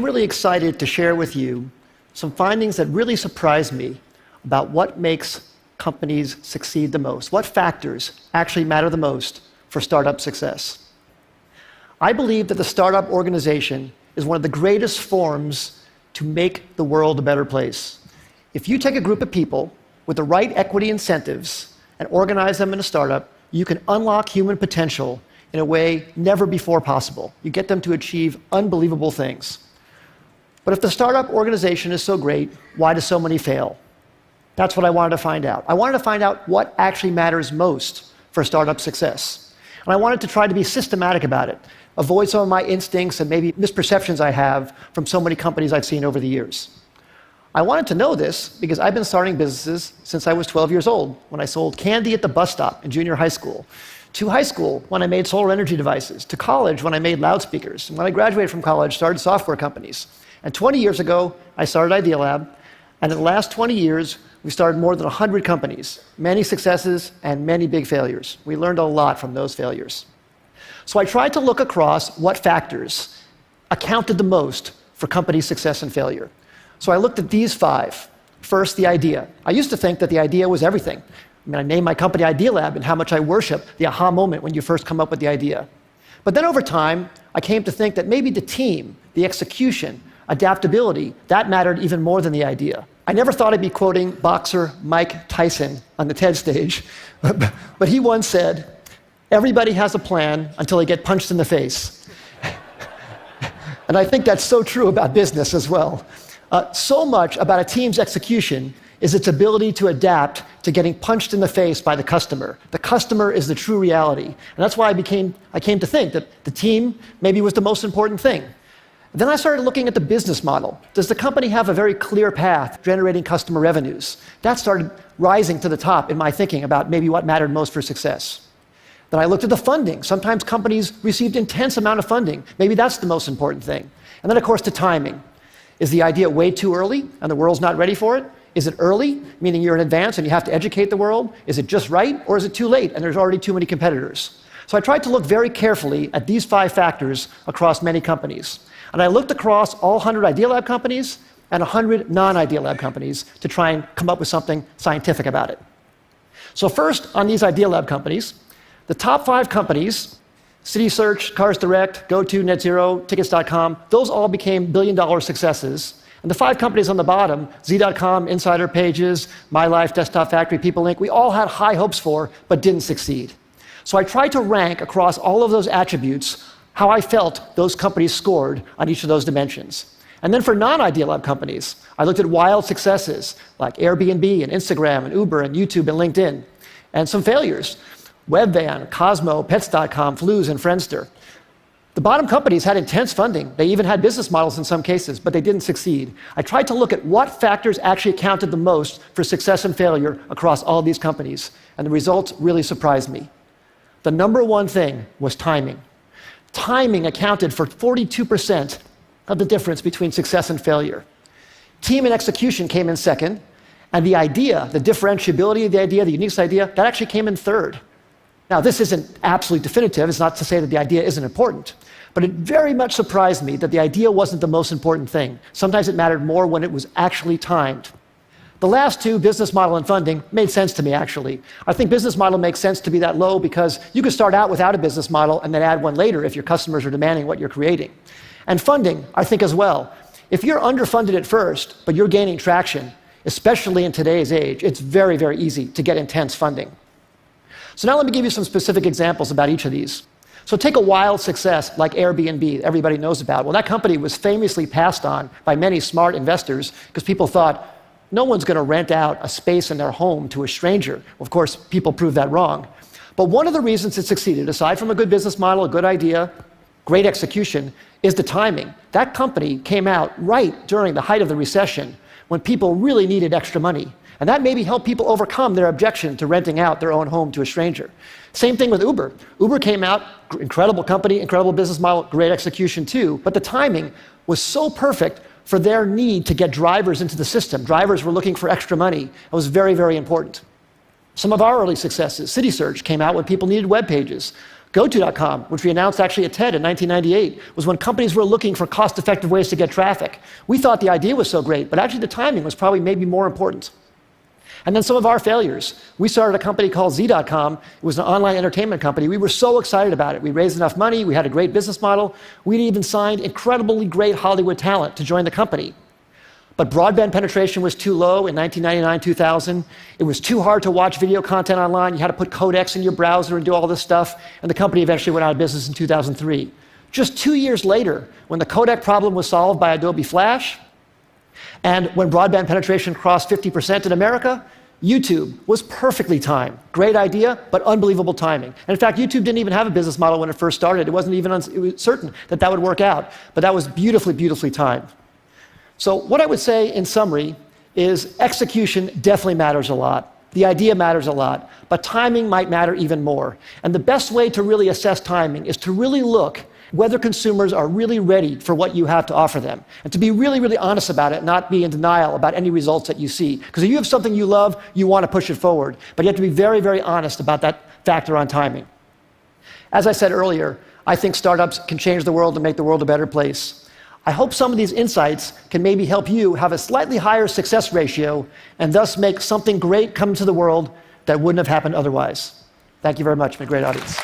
I'm really excited to share with you some findings that really surprised me about what makes companies succeed the most, what factors actually matter the most for startup success. I believe that the startup organization is one of the greatest forms to make the world a better place. If you take a group of people with the right equity incentives and organize them in a startup, you can unlock human potential in a way never before possible. You get them to achieve unbelievable things. But if the startup organization is so great, why do so many fail? That's what I wanted to find out. I wanted to find out what actually matters most for startup success. And I wanted to try to be systematic about it, avoid some of my instincts and maybe misperceptions I have from so many companies I've seen over the years. I wanted to know this because I've been starting businesses since I was 12 years old, when I sold candy at the bus stop in junior high school, to high school when I made solar energy devices, to college when I made loudspeakers, and when I graduated from college, started software companies. And 20 years ago, I started ageLOC, and in the last 20 years, we started more than 100 companies, many successes and many big failures. We learned a lot from those failures. So I tried to look across what factors accounted the most for company success and failure. So I looked at these 5. First, the idea. I used to think that the idea was everything. I named my company ageLOC and how much I worship the aha moment when you first come up with the idea. But then over time, I came to think that maybe the team, the execution, adaptability, that mattered even more than the idea. I never thought I'd be quoting boxer Mike Tyson on the TED stage, but he once said, "Everybody has a plan until they get punched in the face." And I think that's so true about business as well. So much about a team's execution is its ability to adapt to getting punched in the face by the customer. The customer is the true reality. And that's why I came to think that the team maybe was the most important thing. Then I started looking at the business model. Does the company have a very clear path generating customer revenues? That started rising to the top in my thinking about maybe what mattered most for success. Then I looked at the funding. Sometimes companies received intense amount of funding. Maybe that's the most important thing. And then, of course, the timing. Is the idea way too early and the world's not ready for it? Is it early, meaning you're in advance and you have to educate the world? Is it just right, or is it too late and there's already too many competitors? So I tried to look very carefully at these 5 factors across many companies. And I looked across all 100 ageLOC companies and 100 non-ageLOC companies to try and come up with something scientific about it. So first, on these ageLOC companies, the top 5 companies, CitySearch, Cars Direct, GoTo, NetZero, Tickets.com, those all became billion-dollar successes. And the 5 companies on the bottom, Z.com, Insider Pages, My Life, Desktop Factory, People Inc., we all had high hopes for, but didn't succeed. So I tried to rank across all of those attributes how I felt those companies scored on each of those dimensions. And then for non-ageLOC companies, I looked at wild successes like Airbnb and Instagram and Uber and YouTube and LinkedIn, and some failures. Webvan, Cosmo, Pets.com, Flues, and Friendster. The bottom companies had intense funding. They even had business models in some cases, but they didn't succeed. I tried to look at what factors actually accounted the most for success and failure across all these companies, and the results really surprised me. The number one thing was timing. Timing accounted for 42% of the difference between success and failure. Team and execution came in second, and the idea, the differentiability of the idea, the uniqueness idea, that actually came in third. Now, this isn't absolutely definitive. It's not to say that the idea isn't important. But it very much surprised me that the idea wasn't the most important thing. Sometimes it mattered more when it was actually timed. The last 2, business model and funding, made sense to me, actually. I think business model makes sense to be that low because you can start out without a business model and then add one later if your customers are demanding what you're creating. And funding, I think, as well. If you're underfunded at first, but you're gaining traction, especially in today's age, it's very, very easy to get intense funding. So now let me give you some specific examples about each of these. So take a wild success like Airbnb, everybody knows about. Well, that company was famously passed on by many smart investors because people thought, no one's going to rent out a space in their home to a stranger. Well, of course, people proved that wrong. But one of the reasons it succeeded, aside from a good business model, a good idea, great execution, is the timing. That company came out right during the height of the recession when people really needed extra money. And that maybe helped people overcome their objection to renting out their own home to a stranger. Same thing with Uber. Uber came out, incredible company, incredible business model, great execution too, but the timing was so perfect for their need to get drivers into the system. Drivers were looking for extra money. It was very, very important. Some of our early successes, CitySearch came out when people needed web pages. GoTo.com, which we announced actually at TED in 1998, was when companies were looking for cost-effective ways to get traffic. We thought the idea was so great, but actually the timing was probably maybe more important. And then some of our failures. We started a company called Z.com. It was an online entertainment company. We were so excited about it. We raised enough money. We had a great business model. We'd even signed incredibly great Hollywood talent to join the company. But broadband penetration was too low in 1999, 2000. It was too hard to watch video content online. You had to put codecs in your browser and do all this stuff. And the company eventually went out of business in 2003. Just 2 years later, when the codec problem was solved by Adobe Flash, and when broadband penetration crossed 50% in America, YouTube was perfectly timed. Great idea, but unbelievable timing. And in fact, YouTube didn't even have a business model when it first started. It wasn't even it was certain that that would work out. But that was beautifully, beautifully timed. So what I would say in summary is execution definitely matters a lot. The idea matters a lot, but timing might matter even more. And the best way to really assess timing is to really look whether consumers are really ready for what you have to offer them, and to be really, really honest about it, not be in denial about any results that you see. Because if you have something you love, you want to push it forward, but you have to be very, very honest about that factor on timing. As I said earlier, I think startups can change the world and make the world a better place. I hope some of these insights can maybe help you have a slightly higher success ratio and thus make something great come to the world that wouldn't have happened otherwise. Thank you very much. It's been a great audience.